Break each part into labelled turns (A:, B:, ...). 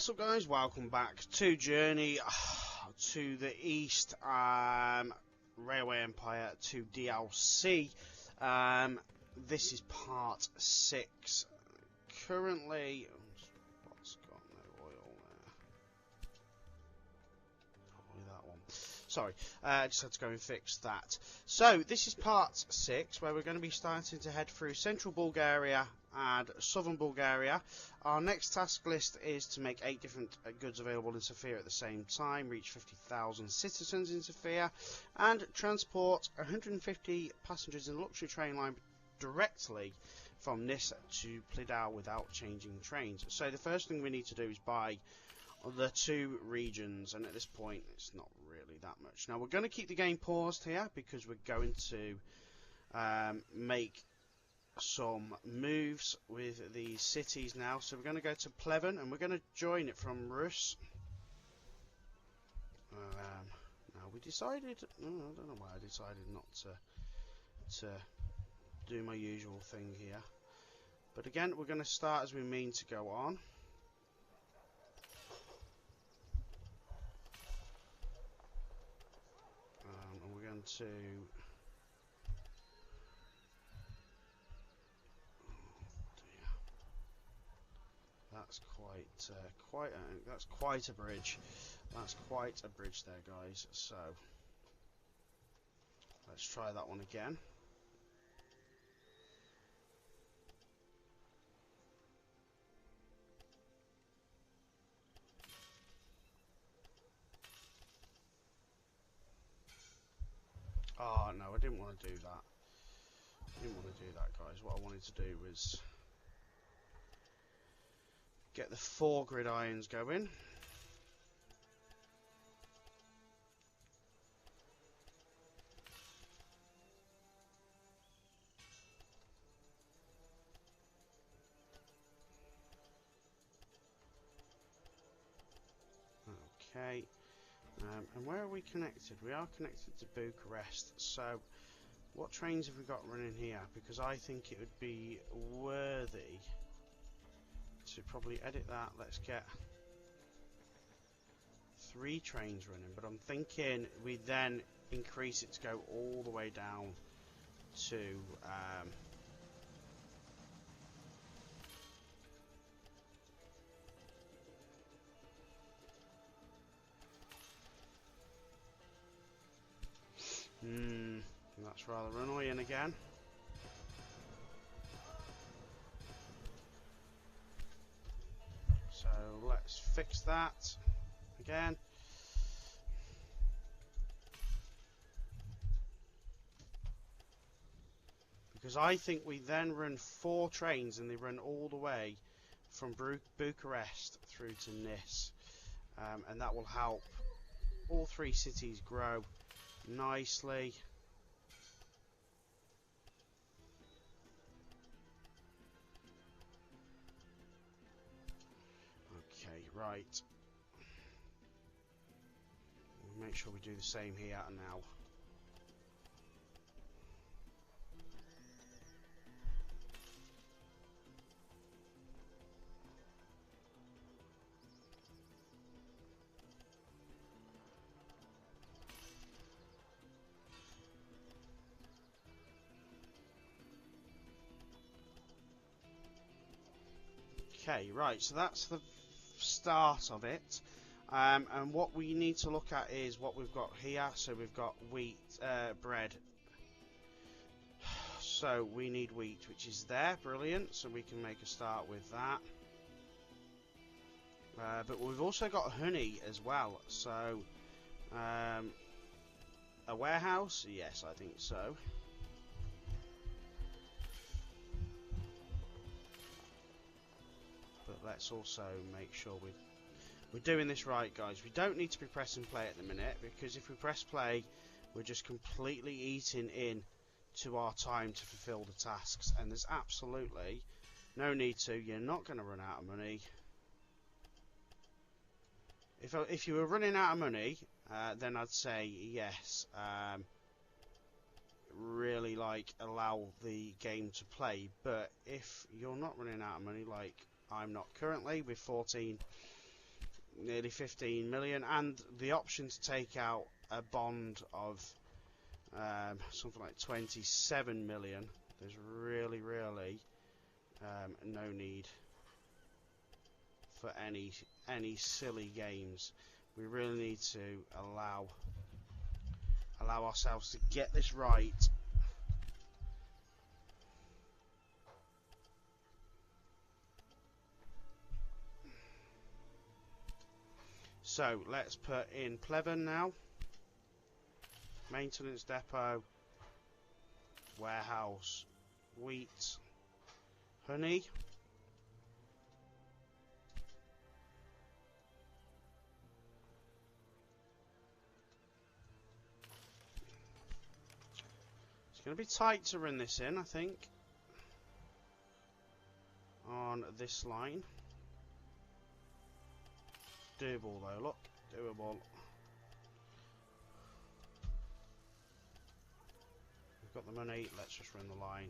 A: What's up, guys? Welcome back to Journey to the East, Railway Empire to DLC. This is part 6. Currently, what's got no oil there? Probably that one. Sorry, I just had to go and fix that. So, this is part 6, where we're going to be starting to head through central Bulgaria and southern Bulgaria. Our next task list is to make 8 different goods available in Sofia at the same time, reach 50,000 citizens in Sofia, and transport 150 passengers in a luxury train line directly from Nis to Plidau without changing trains. So the first thing we need to do is buy the 2 regions, and at this point it's not really that much. Now we're going to keep the game paused here because we're going to make some moves with these cities now. So we're going to go to Pleven and we're going to join it from Russe. Now we decided, I don't know why I decided not to do my usual thing here, but again we're going to start as we mean to go on. And we're going to That's quite a bridge. That's quite a bridge there, guys. So let's try that one again. Oh no, I didn't want to do that. Guys. What I wanted to do was get the 4 grid irons going. Okay. And where are we connected? We are connected to Bucharest. So what trains have we got running here? Because I think it would be worthy to probably edit that. Let's get 3 trains running, but I'm thinking we then increase it to go all the way down to that's rather annoying again. So let's fix that again. Because I think we then run 4 trains and they run all the way from Bucharest through to Nis. And that will help all 3 cities grow nicely. Right. We'll make sure we do the same here now. Okay, right, so that's the start of it, and what we need to look at is what we've got here. So we've got wheat, bread, so we need wheat, which is there. Brilliant, so we can make a start with that. But we've also got honey as well, so a warehouse, yes, I think so. Let's also make sure we're doing this right, guys. We don't need to be pressing play at the minute, because if we press play we're just completely eating in to our time to fulfill the tasks, and there's absolutely no need to. You're not going to run out of money. If you were running out of money, then I'd say yes, really allow the game to play. But if you're not running out of money, like I'm not currently, with 14 nearly 15 million, and the option to take out a bond of something like 27 million. There's really no need for any silly games. We really need to allow ourselves to get this right. So let's put in Pleven now. Maintenance depot, warehouse, wheat, honey. It's going to be tight to run this in, I think, on this line. Doable though, look, doable. We've got the money, let's just run the line.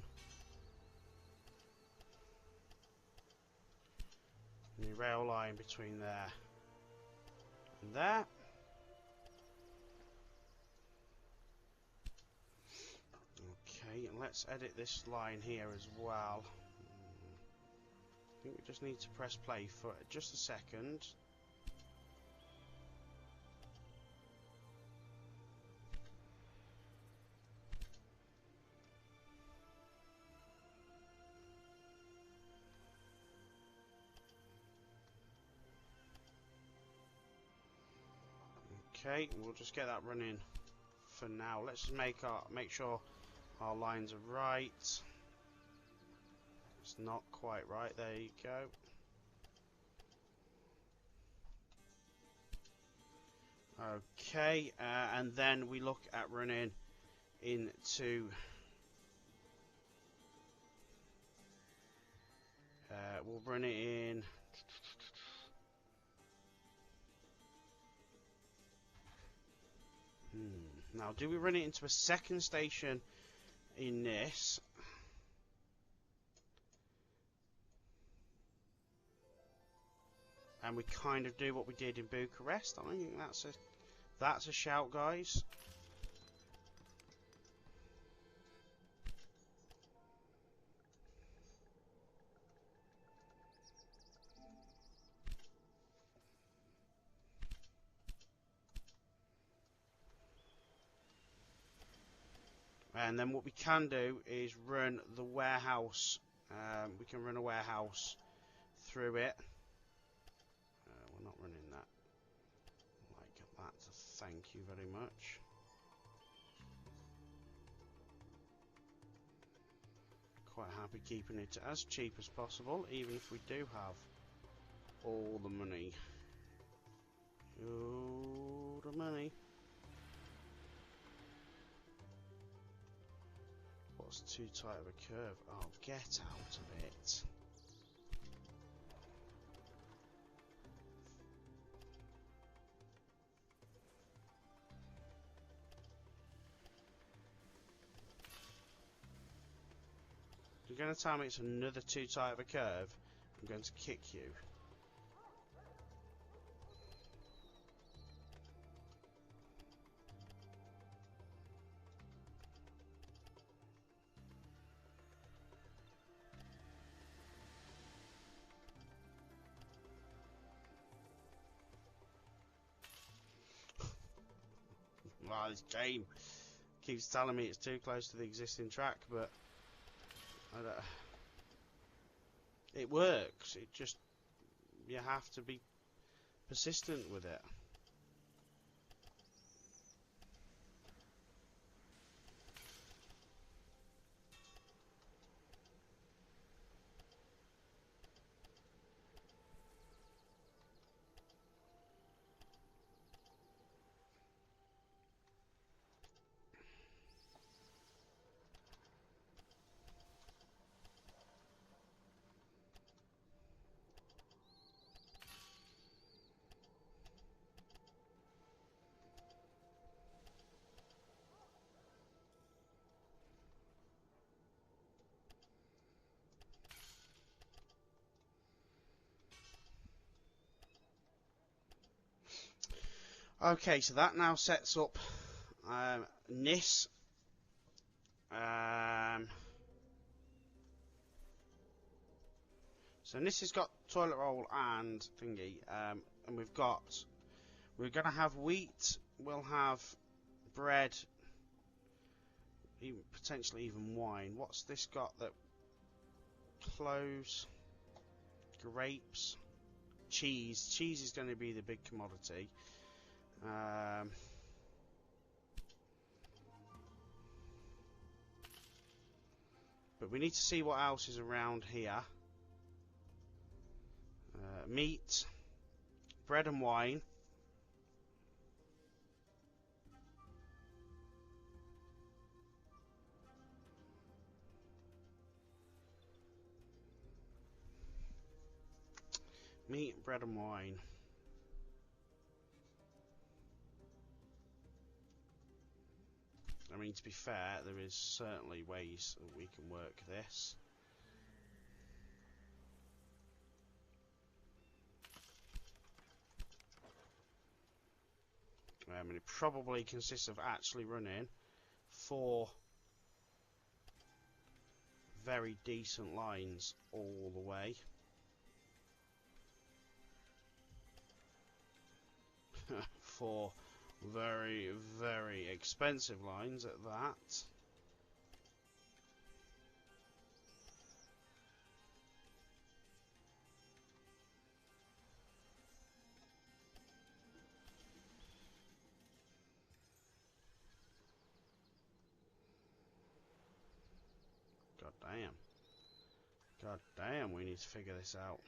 A: The rail line between there and there. Okay, and let's edit this line here as well. I think we just need to press play for just a second. Okay, we'll just get that running for now. Let's just make sure our lines are right. It's not quite right. There you go. Okay, and then we look at running into we'll run it in. Now, do we run it into a second station in this? And we kind of do what we did in Bucharest. I think that's a shout, guys. And then what we can do is run the warehouse. We can run a warehouse through it. We're not running that like that. Thank you very much. Quite happy keeping it as cheap as possible, even if we do have all the money. All the money. What's too tight of a curve? Oh, get out of it. You're going to tell me it's another too tight of a curve? I'm going to kick you. Well, this game keeps telling me it's too close to the existing track, but it works. It just, you have to be persistent with it. Okay, so that now sets up Nis. So Nis has got toilet roll and thingy, and we're gonna have wheat. We'll have bread, even, potentially even wine. What's this got that? Cloves, grapes, cheese. Cheese is going to be the big commodity. But we need to see what else is around here. Meat, bread and wine. Meat, bread and wine. I mean, to be fair, there is certainly ways that we can work this. And it probably consists of actually running 4 very decent lines all the way. 4 very, very expensive lines at that. God damn. God damn, we need to figure this out.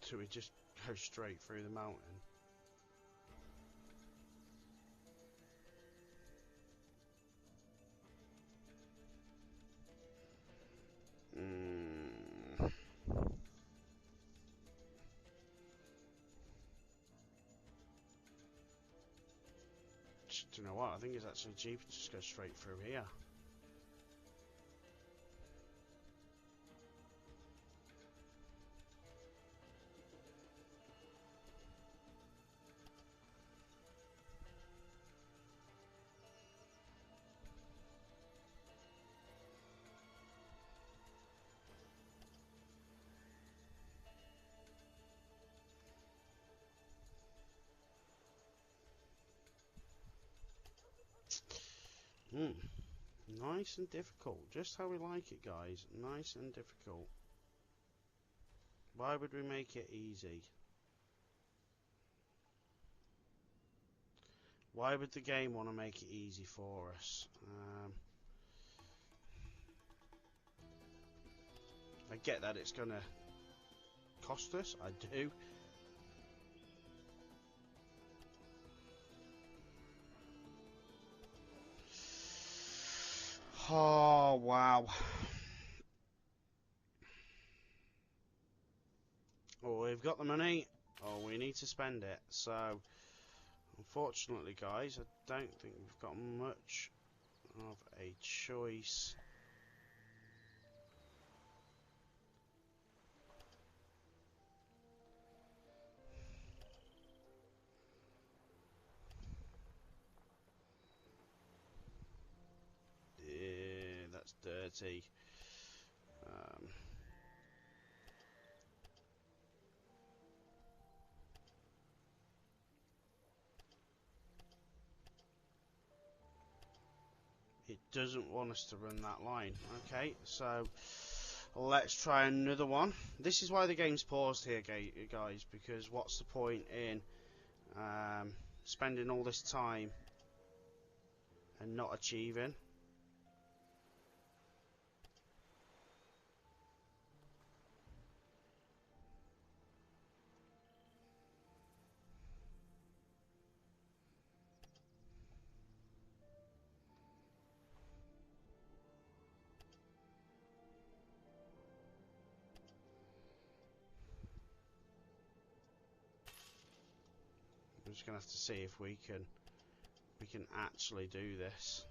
A: So we just go straight through the mountain. Do you know what? I think it's actually cheaper to just go straight through here. Nice and difficult. Just how we like it, guys. Nice and difficult. Why would we make it easy? Why would the game want to make it easy for us? I get that it's going to cost us. I do. Oh, wow. Oh, we've got the money. Oh, we need to spend it. So, unfortunately, guys, I don't think we've got much of a choice. Yeah, that's dirty. It doesn't want us to run that line. Okay, so let's try another one. This is why the game's paused here, guys, because what's the point in spending all this time and not achieving? just gonna have to see if we can actually do this.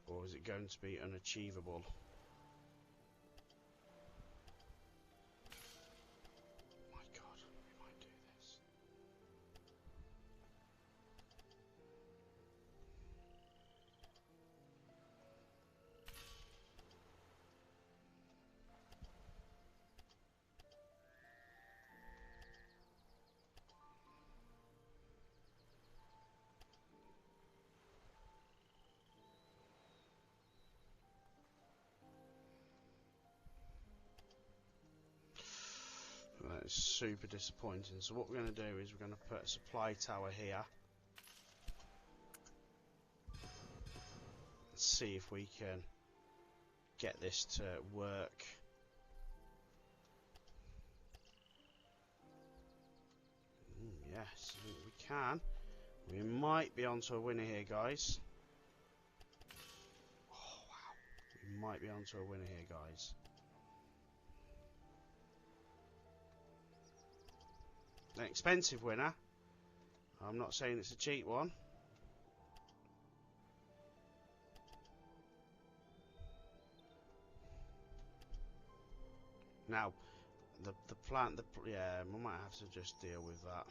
A: Or is it going to be unachievable? Oh my god, we might do this. That is super disappointing. So what we're going to do is we're going to put a supply tower here. Let's see if we can get this to work. Yes, I think we can. We might be onto a winner here, guys. Oh, wow. We might be onto a winner here, guys. An expensive winner. I'm not saying it's a cheap one. Now, the plant, yeah, we might have to just deal with that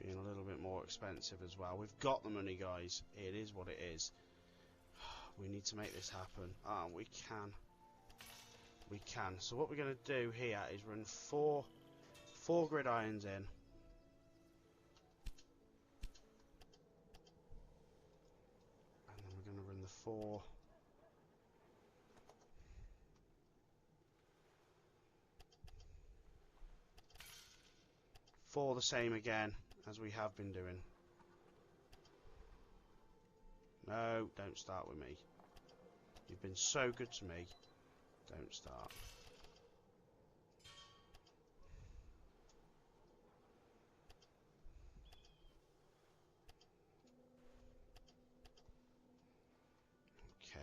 A: being a little bit more expensive as well. We've got the money, guys. It is what it is. We need to make this happen. We can. We can. So what we're going to do here is run four gridirons in. And then we're going to run the four the same again as we have been doing. No, don't start with me. You've been so good to me. Don't start.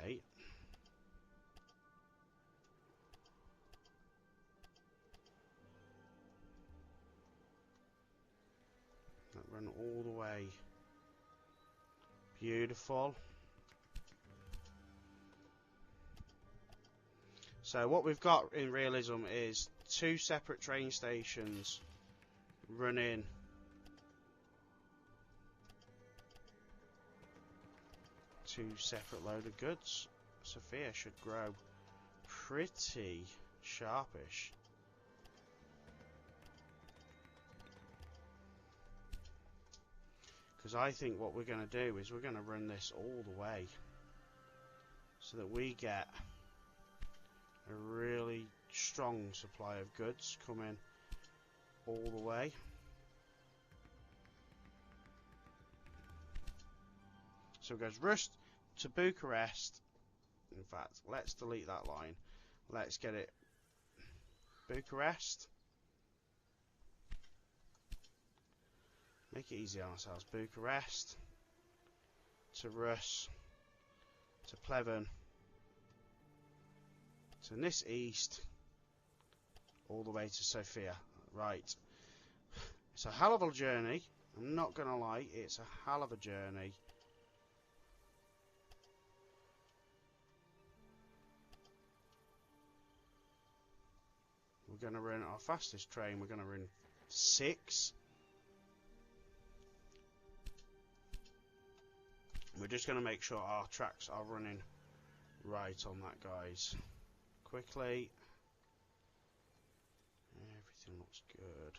A: Okay. That run all the way. Beautiful. So what we've got in realism is two separate train stations running two separate load of goods. Sophia should grow pretty sharpish. Because I think what we're going to do is we're going to run this all the way so that we get a really strong supply of goods coming all the way. So it goes Rust to Bucharest. In fact, let's delete that line. Let's get it Bucharest. Make it easy on ourselves. Bucharest to Russe to Pleven to Nis East all the way to Sofia. Right. It's a hell of a journey. I'm not going to lie. It's a hell of a journey. We're going to run our fastest train. We're going to run 6. We're just going to make sure our tracks are running right on that, guys. Quickly. Everything looks good.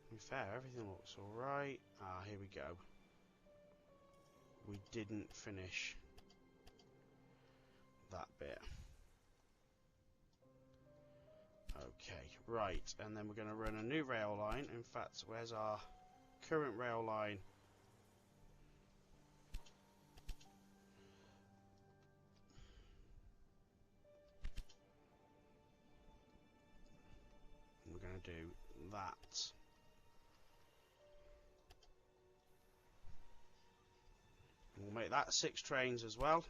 A: To be fair, everything looks alright. Here we go. We didn't finish that bit. Okay, right, and then we're going to run a new rail line. In fact, where's our current rail line? We're going to do that. We'll make that 6 trains as well.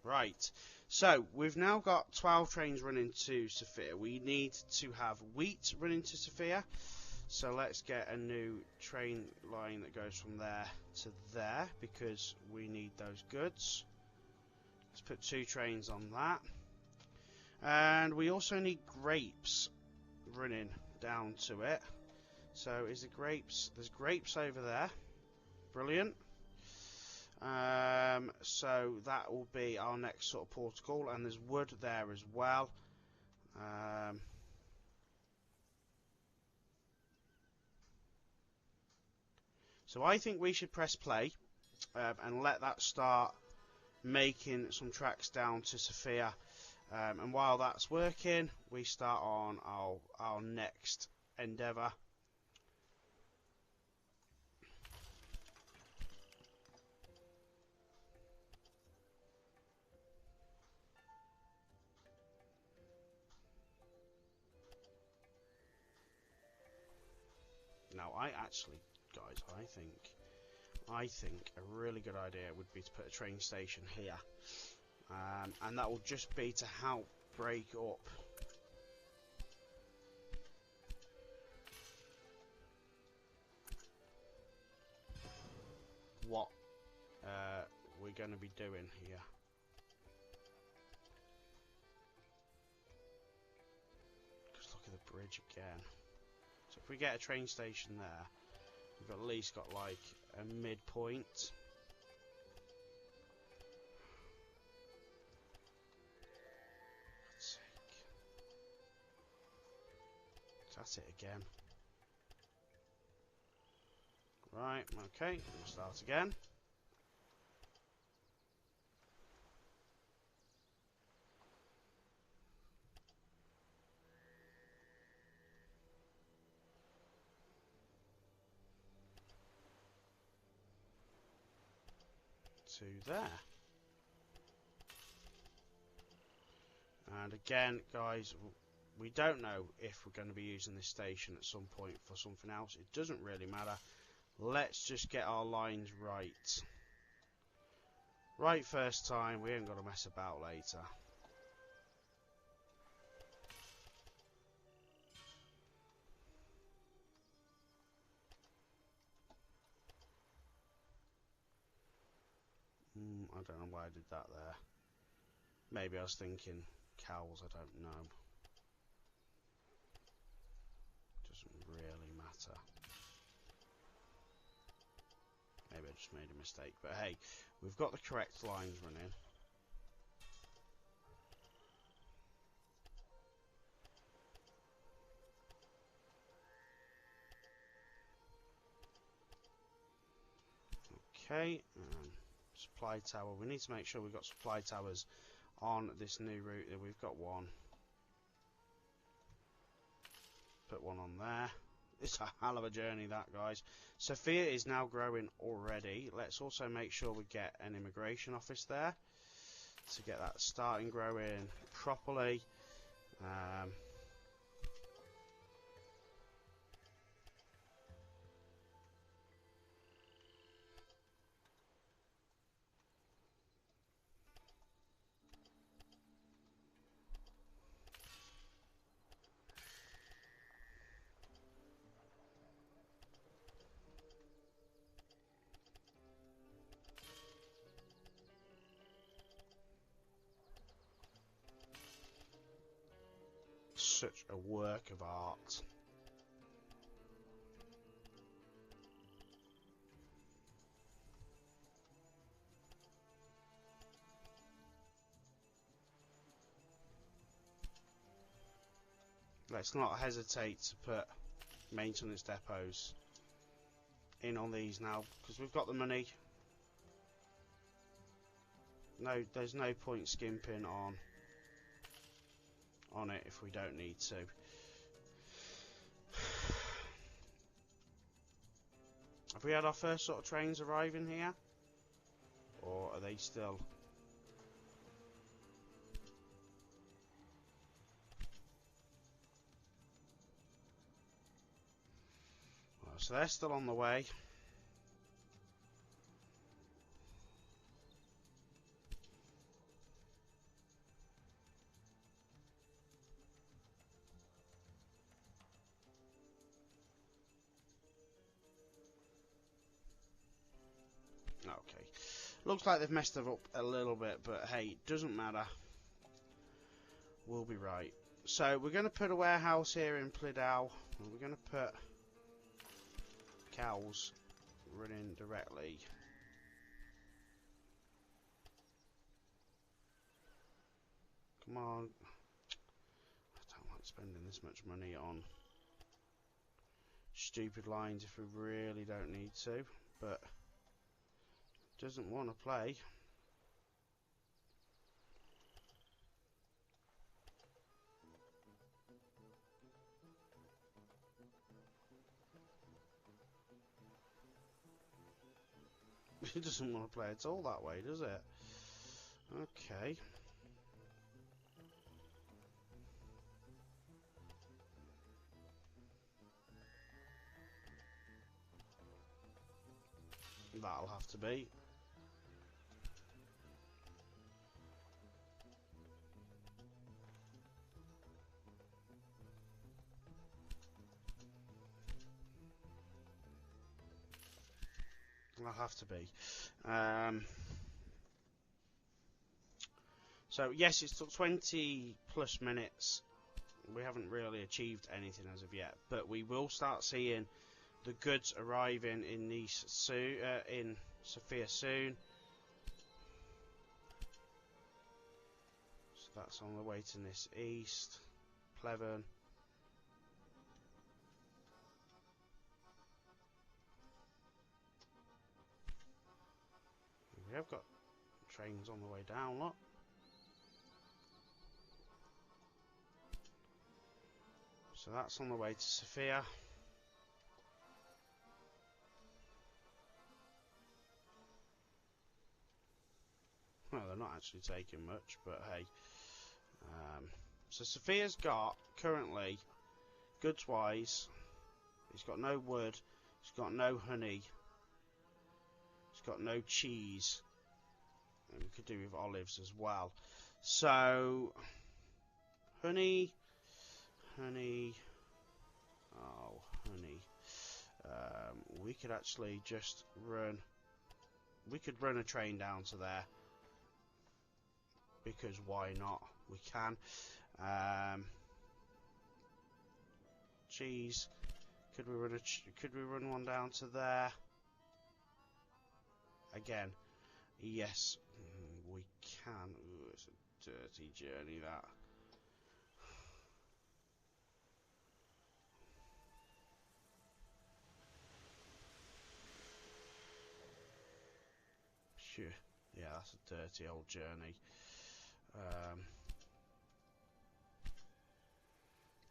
A: Right, so we've now got 12 trains running to Sofia. We need to have wheat running to Sofia. So let's get a new train line that goes from there to there, because we need those goods. Let's put 2 trains on that. And we also need grapes running down to it. So is the grapes, there's grapes over there. Brilliant. So that will be our next sort of port of call, and there's wood there as well. So I think we should press play and let that start making some tracks down to Sofia. And while that's working, we start on our next endeavour. Now, guys, I think a really good idea would be to put a train station here, and that will just be to help break up what we're going to be doing here. Just look at the bridge again. So if we get a train station there, we've at least got like a midpoint. God's sake. That's it again. Right, okay, we'll start again. To there. And again, guys, we don't know if we're going to be using this station at some point for something else. It doesn't really matter. Let's just get our lines right. Right first time, we ain't got to mess about later. I don't know why I did that there. Maybe I was thinking cows, I don't know. Doesn't really matter. Maybe I just made a mistake. But hey, we've got the correct lines running. Okay. Supply tower. We need to make sure we've got supply towers on this new route. We've got one. Put one on there. It's a hell of a journey, that, guys. Sofia is now growing already. Let's also make sure we get an immigration office there to get that starting growing properly. Such a work of art. Let's not hesitate to put maintenance depots in on these now, because we've got the money. No, there's no point skimping on it if we don't need to. Have we had our first sort of trains arriving here? Or are they still... Well, so they're still on the way. Looks like they've messed it up a little bit, but hey, it doesn't matter. We'll be right. So we're going to put a warehouse here in Plidau, and we're going to put cows running directly. Come on. I don't like spending this much money on stupid lines if we really don't need to, but doesn't want to play. It doesn't want to play at all that way, does it? Okay. That'll have to be. I'll have to be. So yes, it's took 20 plus minutes. We haven't really achieved anything as of yet, but we will start seeing the goods arriving in Nice soon, in Sofia soon. So that's on the way to Nice East, Pleven. We have got trains on the way down, look. So that's on the way to Sofia. Well, they're not actually taking much, but hey. So Sofia's got, currently, goods-wise, he's got no wood, he's got no honey, he's got no cheese. And we could do with olives as well. So, honey, oh, honey. We could actually just run, we could run a train down to there. Because why not? We can. Cheese. Could we run one down to there? Again, yes, we can. Ooh, it's a dirty journey, that. Sure. Yeah, that's a dirty old journey.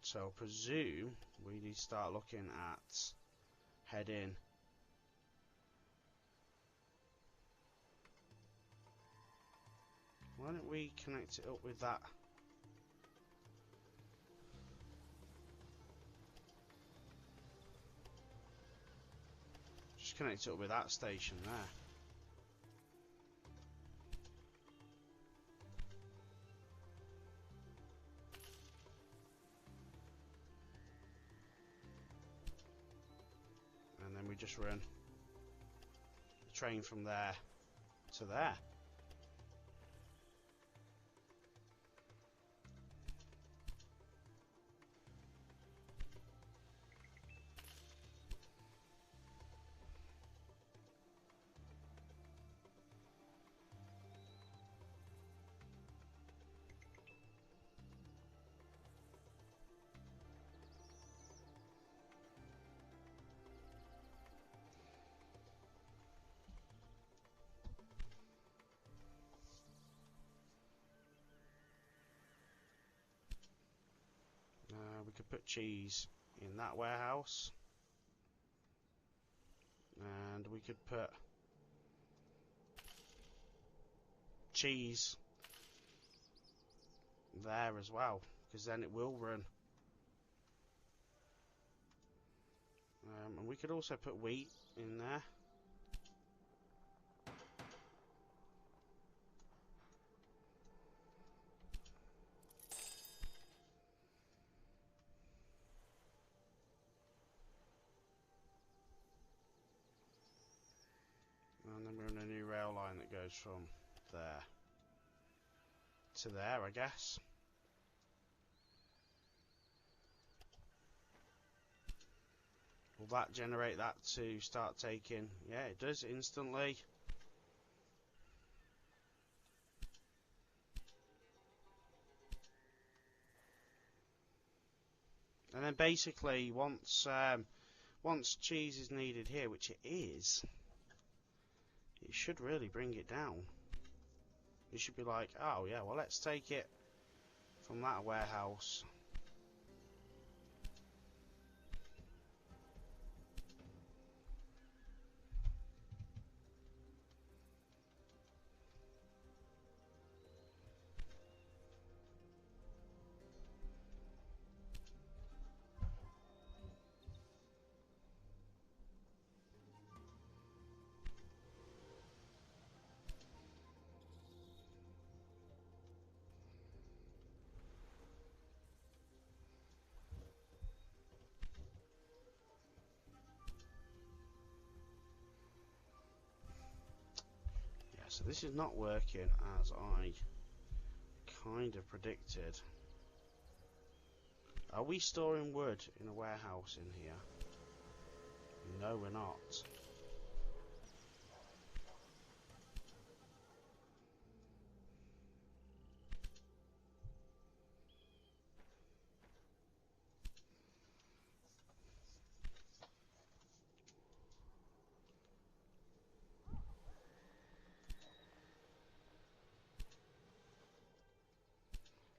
A: So I presume we need to start looking at heading why don't we connect it up with that? Just connect it up with that station there. And then we just run the train from there to there. We could put cheese in that warehouse, and we could put cheese there as well, because then it will run. And we could also put wheat in there. And then we're on a new rail line that goes from there to there, I guess. Will that generate that to start taking? Yeah, it does instantly. And then basically, once cheese is needed here, which it is, it should really bring it down. It should be like, oh yeah, well let's take it from that warehouse. So this is not working as I kind of predicted. Are we storing wood in a warehouse in here? No, we're not.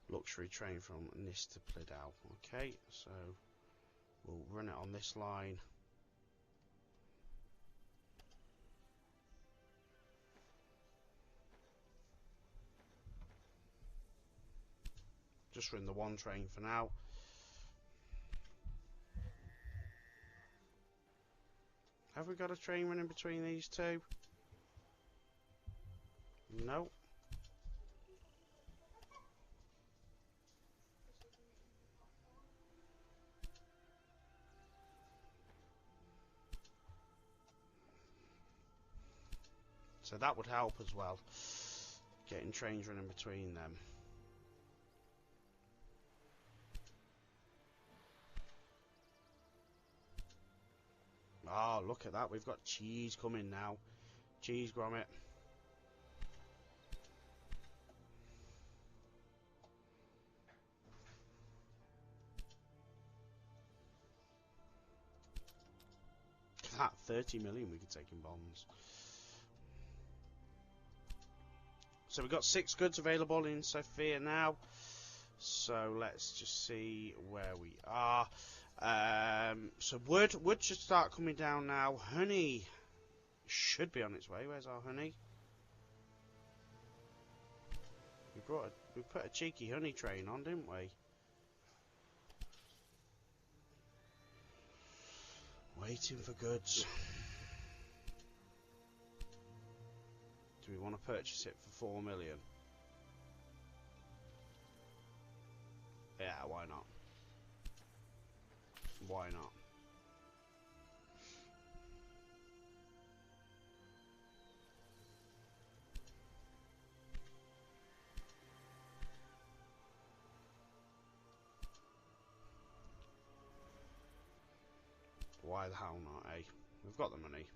A: Luxury train from Nis to Plidau. Okay, so we'll run it on this line. Just run the one train for now. Have we got a train running between these two? No. So that would help as well, getting trains running between them. Oh, look at that, we've got cheese coming now. Cheese grommet. That 30 million we could take in bonds. So we've got 6 goods available in Sofia now. So let's just see where we are. So wood should start coming down now. Honey should be on its way. Where's our honey? We put a cheeky honey train on, didn't we? Waiting for goods. Do we want to purchase it for 4 million? Yeah, why not? Why not? Why the hell not, eh? We've got the money.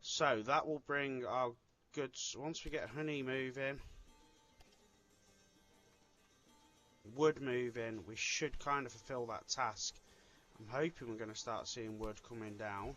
A: So that will bring our goods, once we get honey moving, wood moving, we should kind of fulfill that task. I'm hoping we're going to start seeing wood coming down.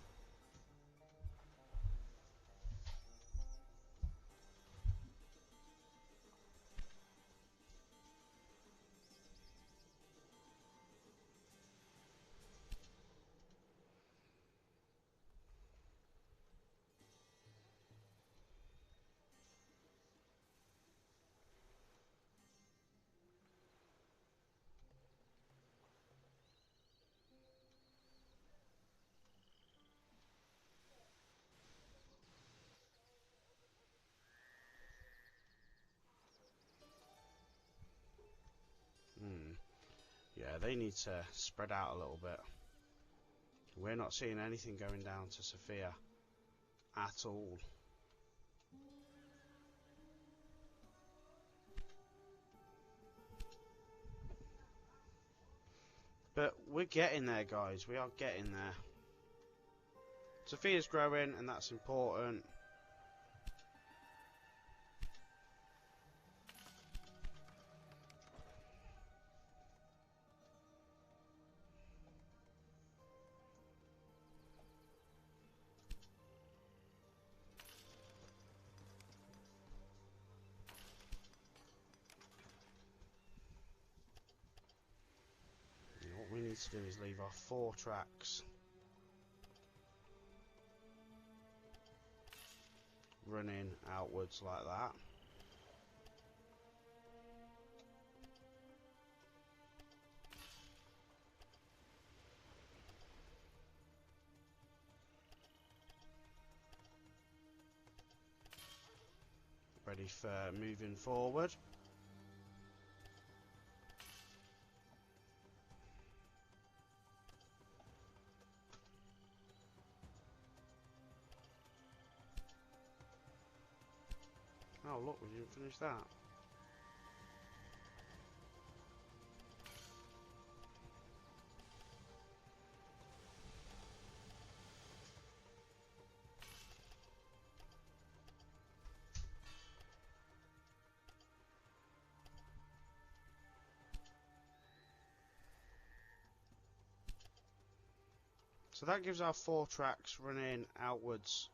A: Yeah, they need to spread out a little bit. We're not seeing anything going down to Sofia at all. But we're getting there, guys. We are getting there. Sofia's growing, and that's important. What we need to do is leave our 4 tracks running outwards like that. Ready for moving forward. Oh look, we didn't finish that. So that gives our 4 tracks running outwards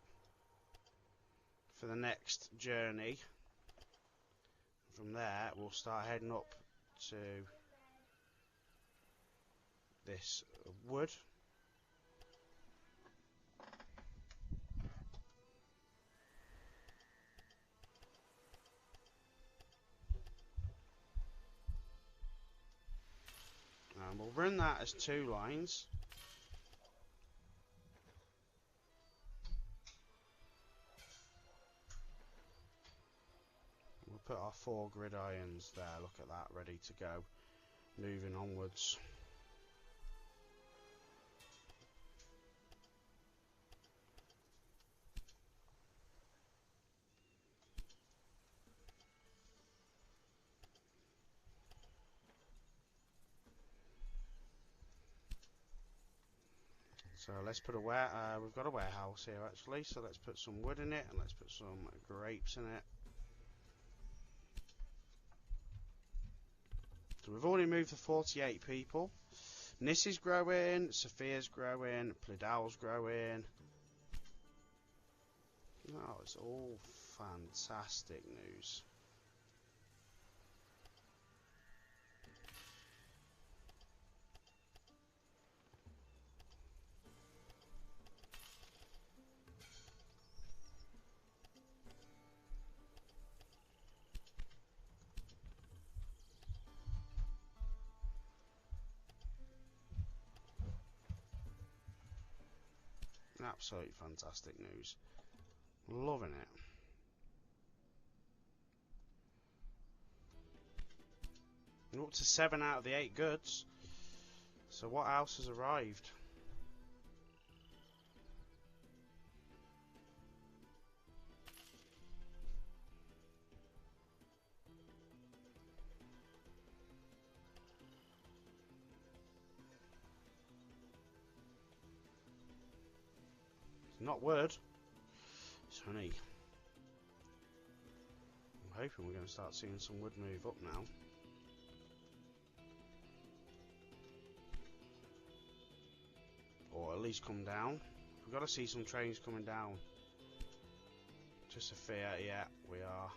A: for the next journey. From there we'll start heading up to this wood. And we'll run that as 2 lines. Put our 4 gridirons there, look at that, ready to go, moving onwards. So let's put a we've got a warehouse here actually, so let's put some wood in it and let's put some grapes in it. So we've already moved to 48 people. Nissy's growing, Sofia's growing, Plidal's growing. Oh, it's all fantastic news. Absolutely fantastic news. Loving it. We're up to 7 out of the 8 goods. So what else has arrived? Not wood, it's honey. I'm hoping we're going to start seeing some wood move up now. Or at least come down. We've got to see some trains coming down. Just a fear, yeah, we are.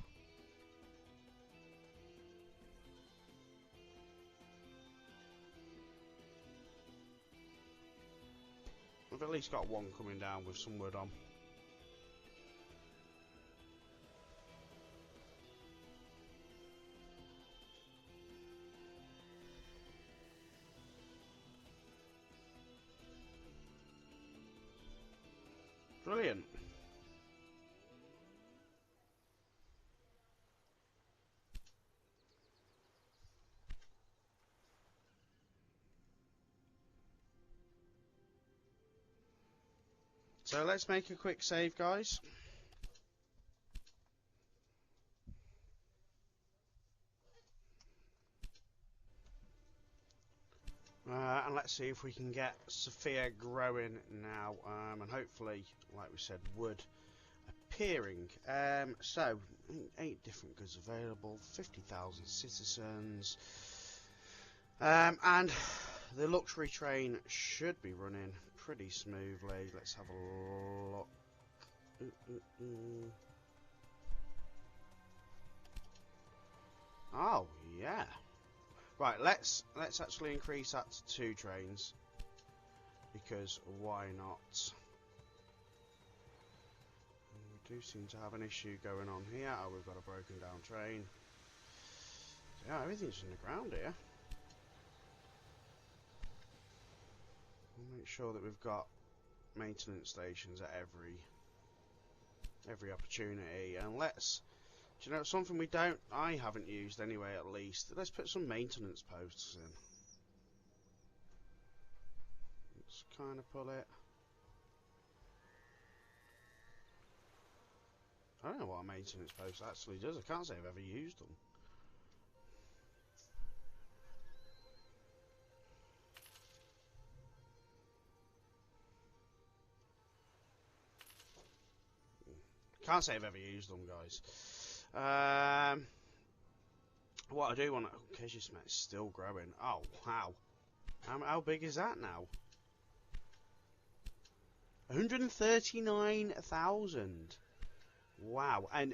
A: We've at least got one coming down with some wood on. Brilliant. So let's make a quick save, guys. And let's see if we can get Sofia growing now, and hopefully, like we said, wood appearing. So, 8 different goods available, 50,000 citizens, and the luxury train should be running pretty smoothly. Let's have a look. Oh yeah. Right, let's actually increase that to 2 trains, because why not? We do seem to have an issue going on here. Oh, we've got a broken down train. Yeah, everything's in the ground here. We'll make sure that we've got maintenance stations at every opportunity, and let's. Do you know something I haven't used anyway, at least? Let's put some maintenance posts in. Let's kind of pull it. I don't know what a maintenance post actually does. I can't say I've ever used them. Can't say I've ever used them, guys. What I do want to... Kecskemet's still growing. Oh, wow. How big is that now? 139,000. Wow. And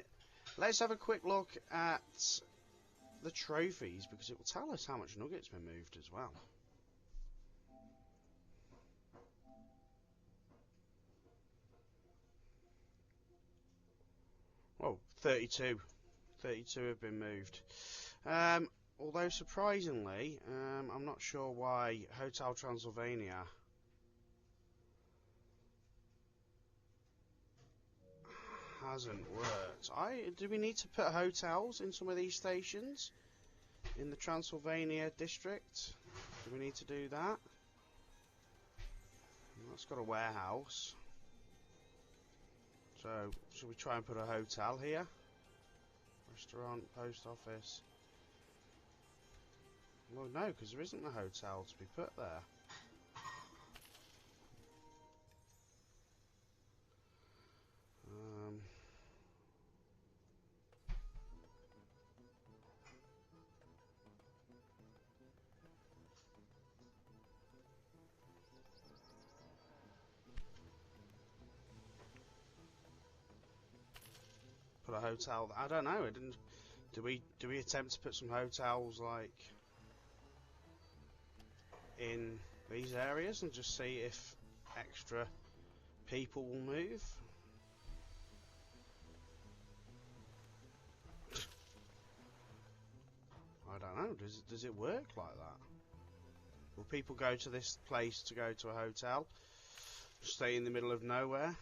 A: let's have a quick look at the trophies, because it will tell us how much nuggets been moved as well. Oh, 32. 32 have been moved. Although surprisingly, I'm not sure why Hotel Transylvania hasn't worked. Do we need to put hotels in some of these stations in the Transylvania district? Do we need to do that? That's got a warehouse. So, should we try and put a hotel here? Restaurant, post office. Well, no, because there isn't a hotel to be put there. Put a hotel. I don't know. It didn't. Do we attempt to put some hotels like in these areas and just see if extra people will move? I don't know. Does it work like that? Will people go to this place to go to a hotel? Stay in the middle of nowhere?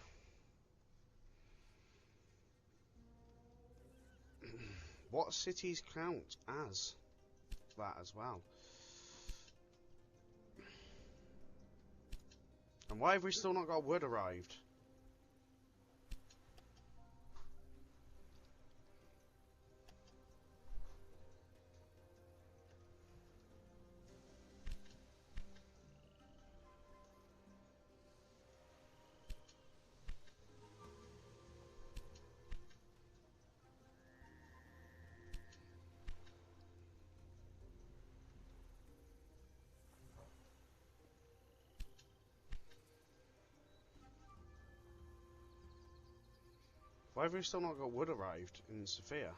A: What cities count as that as well? And why have we still not got wood arrived? Why have we still not got wood arrived in Sofia?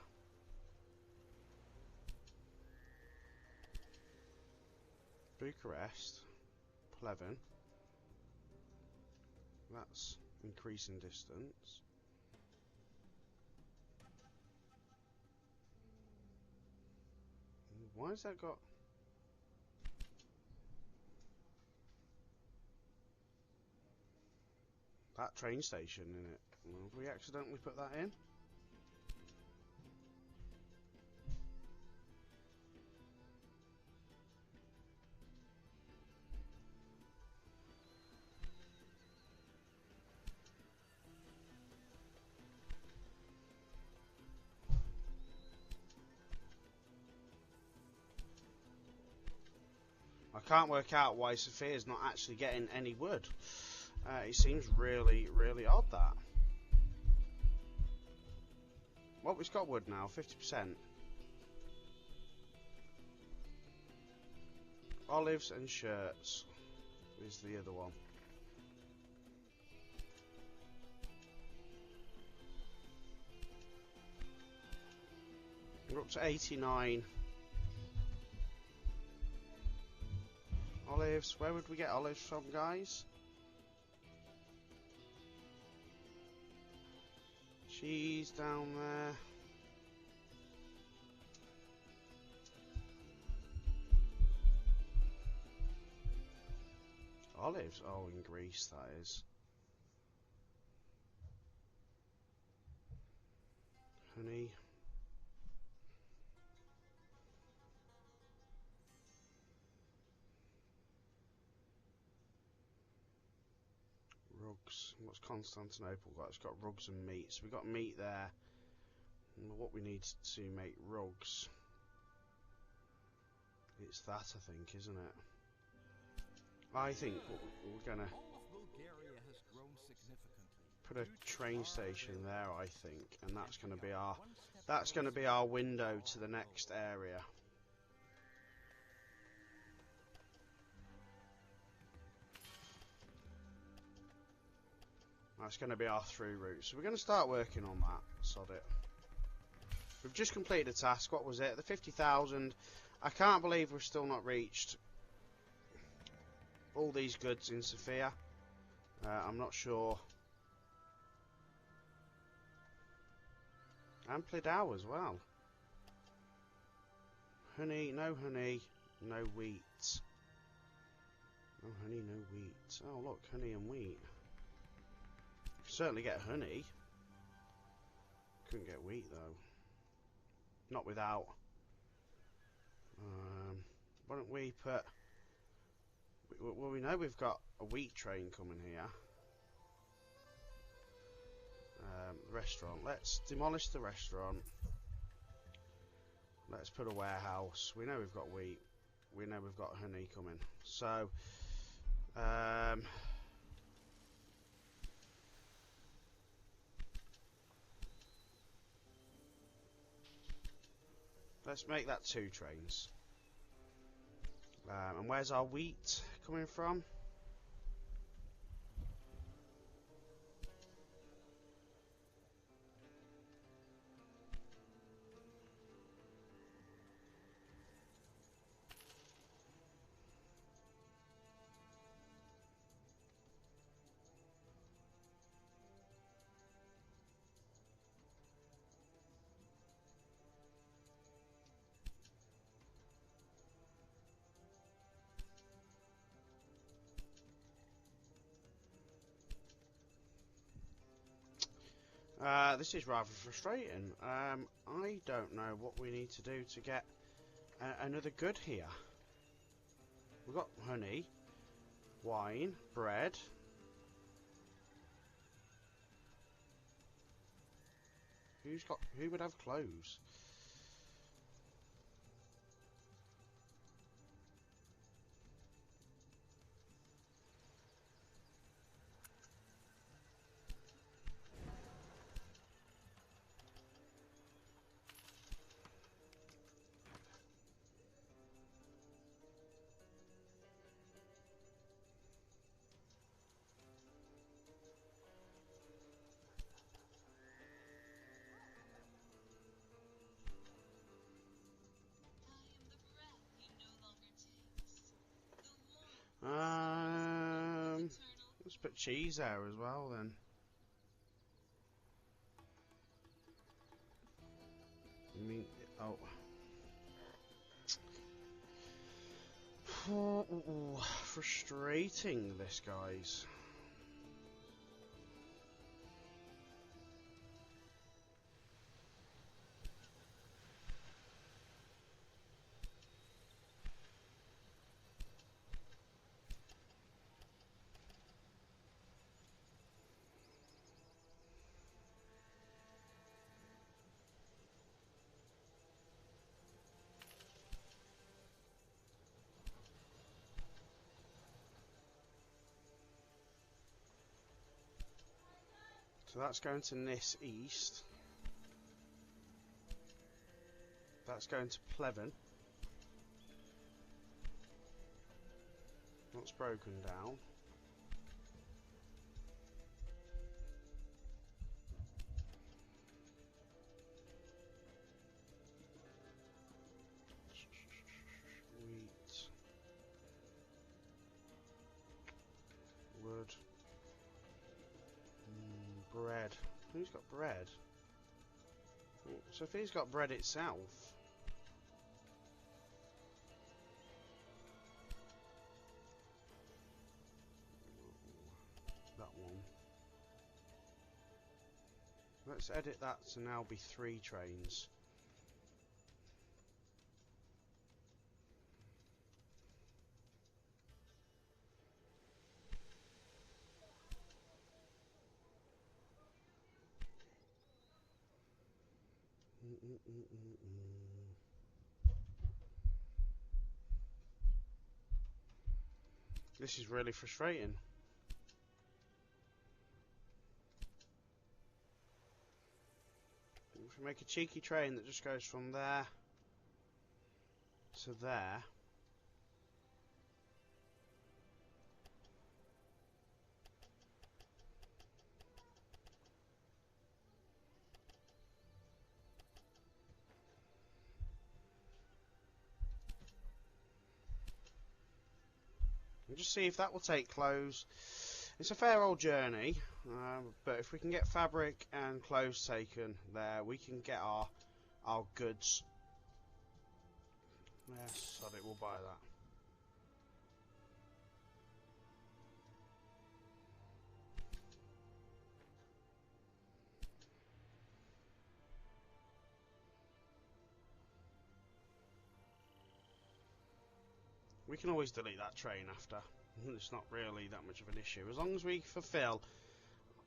A: Bucharest, Pleven. That's increasing distance. Why has that got... that train station in it? Have we accidentally put that in? I can't work out why Sophia's not actually getting any wood. It seems really, really odd, that. Well, we've got wood now, 50%. Olives and shirts is the other one. We're up to 89. Olives, where would we get olives from, guys? Cheese down there. Olives? Oh, in Greece, that is. Honey. Rugs. What's Constantinople got? It's got rugs and meat. So we've got meat there. And what we need to make rugs. It's that, I think, isn't it? I think we're gonna put a train station there, I think, and that's gonna be our window to the next area. That's going to be our through route. So we're going to start working on that. Sod it. We've just completed a task. What was it? The 50,000. I can't believe we've still not reached all these goods in Sofia. I'm not sure. And Plidao as well. Honey, no wheat. No honey, no wheat. Oh look, honey and wheat. Certainly get honey. Couldn't get wheat though. Not without. Why don't we put? Well, we know we've got a wheat train coming here. Restaurant. Let's demolish the restaurant. Let's put a warehouse. We know we've got wheat. We know we've got honey coming. So, let's make that 2 trains. And where's our wheat coming from? This is rather frustrating. I don't know what we need to do to get another good here. We've got honey, wine, bread. Who would have clothes? Let's put cheese there as well then. I mean, oh, frustrating this, guys. So that's going to Nis east. That's going to Pleven. That's broken down. Wheat. Wood. Bread. Who's got bread? Oh, Sophia's got bread itself. That one. Let's edit that to now be 3 trains. This is really frustrating. If we make a cheeky train that just goes from there to there. And just see if that will take clothes. It's a fair old journey, but if we can get fabric and clothes taken there, we can get our goods. Yes, I think we'll buy that. We can always delete that train after. It's not really that much of an issue. As long as we fulfill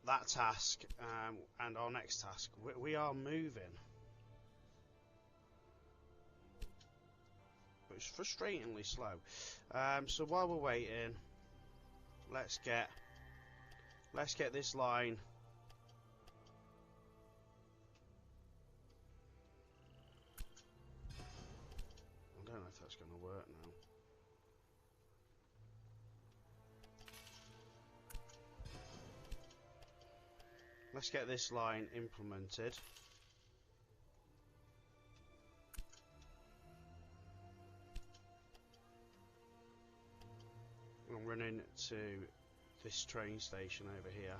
A: that task and our next task, we are moving. But it's frustratingly slow. So while we're waiting, let's get this line. I don't know if that's going to work now. Let's get this line implemented. I'm running to this train station over here.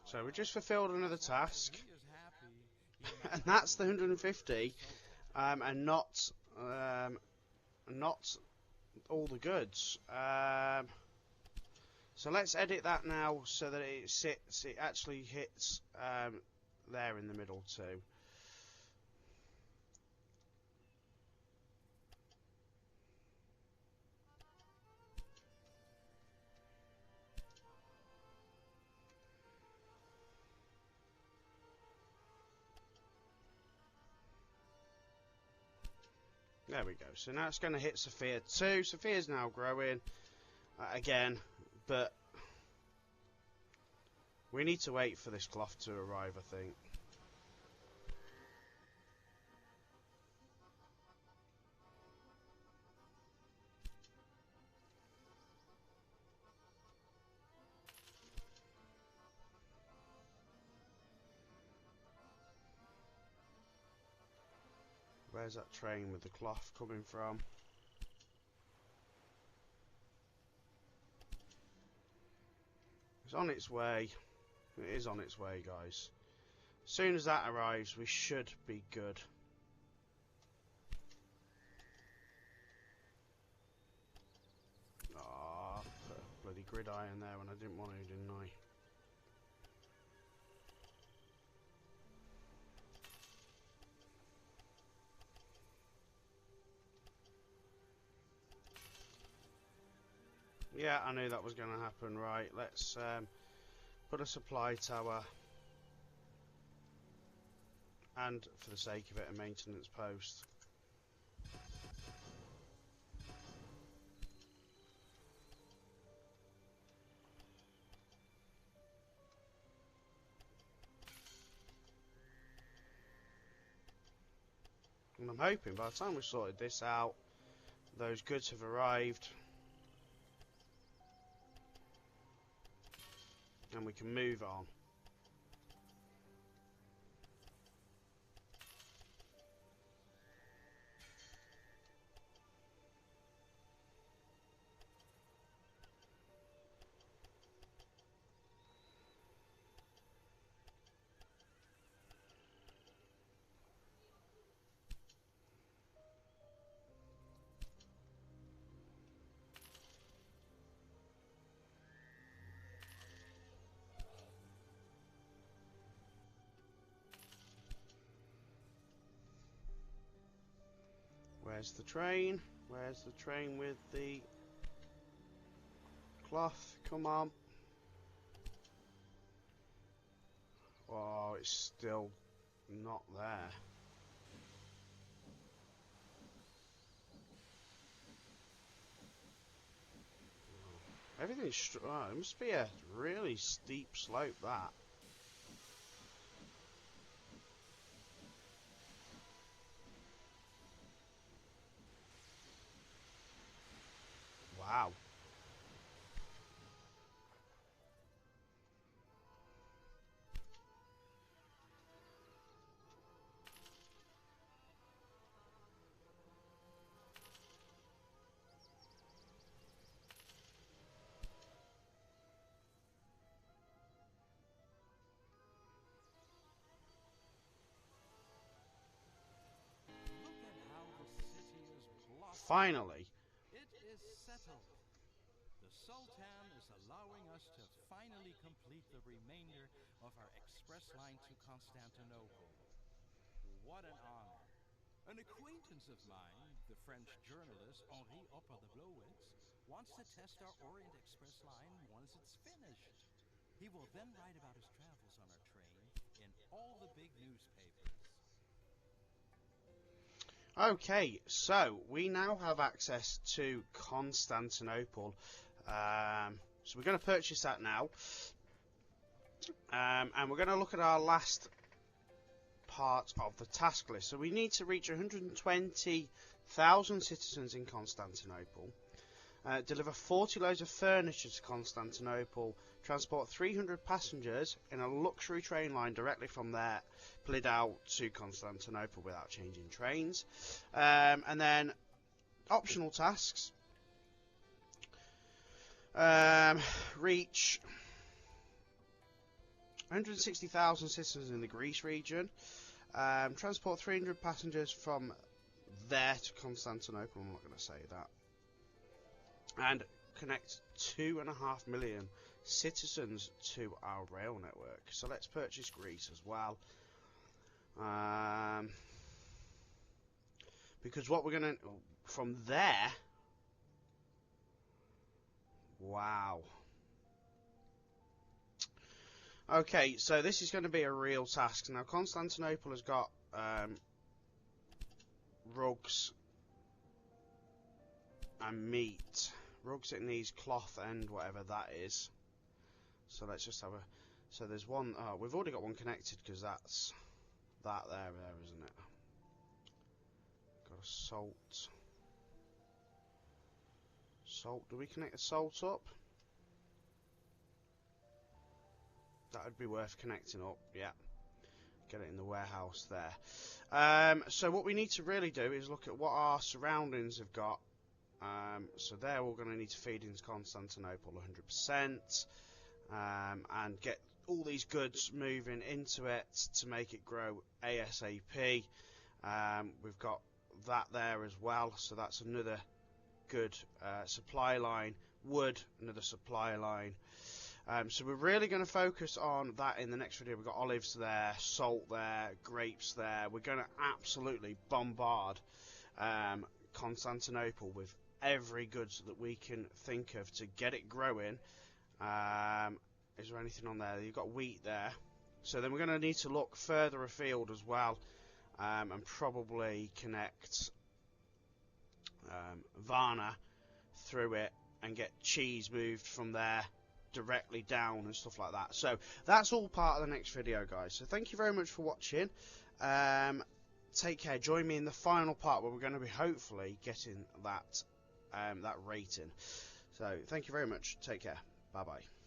A: So we just fulfilled another task, and that's the 150, and not all the goods. So let's edit that now so that it actually hits there in the middle too. There we go. So now it's going to hit Sophia too. Sophia's now growing again, but we need to wait for this cloth to arrive, I think. Where's that train with the cloth coming from? It's on its way. It is on its way, guys. As soon as that arrives, we should be good. Ah, put a bloody gridiron there when I didn't want to, didn't I? Yeah, I knew that was going to happen. Right, let's put a supply tower, and for the sake of it, a maintenance post. And I'm hoping by the time we've sorted this out, those goods have arrived. And we can move on. Where's the train? Where's the train with the cloth? Come on. Oh, it's still not there. Everything's... Oh, it must be a really steep slope, that. Wow. Finally.
B: It is settled. The Sultan is allowing us to finally complete the remainder of our express line to Constantinople. What an honor. An acquaintance of mine, the French journalist Henri Opper-de-Blowitz, wants to test our Orient Express line once it's finished. He will then write about his travels on our train in all the big newspapers.
A: Okay, so we now have access to Constantinople. So we're going to purchase that now. And we're going to look at our last part of the task list. So we need to reach 120,000 citizens in Constantinople. Deliver 40 loads of furniture to Constantinople. Transport 300 passengers in a luxury train line directly from there, Plidou to Constantinople without changing trains. And then optional tasks. Reach 160,000 citizens in the Greece region. Transport 300 passengers from there to Constantinople. I'm not going to say that. And connect 2.5 million citizens to our rail network. So let's purchase Greece as well. Because what we're going to... From there... Wow. Okay, so this is going to be a real task. Now, Constantinople has got rugs and meat. Rugs, it needs cloth and whatever that is. So let's just have a... So there's one... Oh, we've already got one connected because that's... That there, isn't it? Got a salt. Salt. Do we connect the salt up? That would be worth connecting up, yeah. Get it in the warehouse there. So what we need to really do is look at what our surroundings have got. So there we're going to need to feed into Constantinople 100%. And get all these goods moving into it to make it grow ASAP. We've got that there as well, so that's another good supply line. Wood, another supply line. So we're really going to focus on that in the next video. We've got olives there, salt there, grapes there. We're going to absolutely bombard Constantinople with every goods that we can think of to get it growing. Is there anything on there? You've got wheat there. So then we're going to need to look further afield as well, and probably connect Varna through it and get cheese moved from there directly down and stuff like that. So that's all part of the next video, guys. So thank you very much for watching. Take care. Join me in the final part where we're going to be hopefully getting that that rating. So thank you very much. Take care. Bye bye.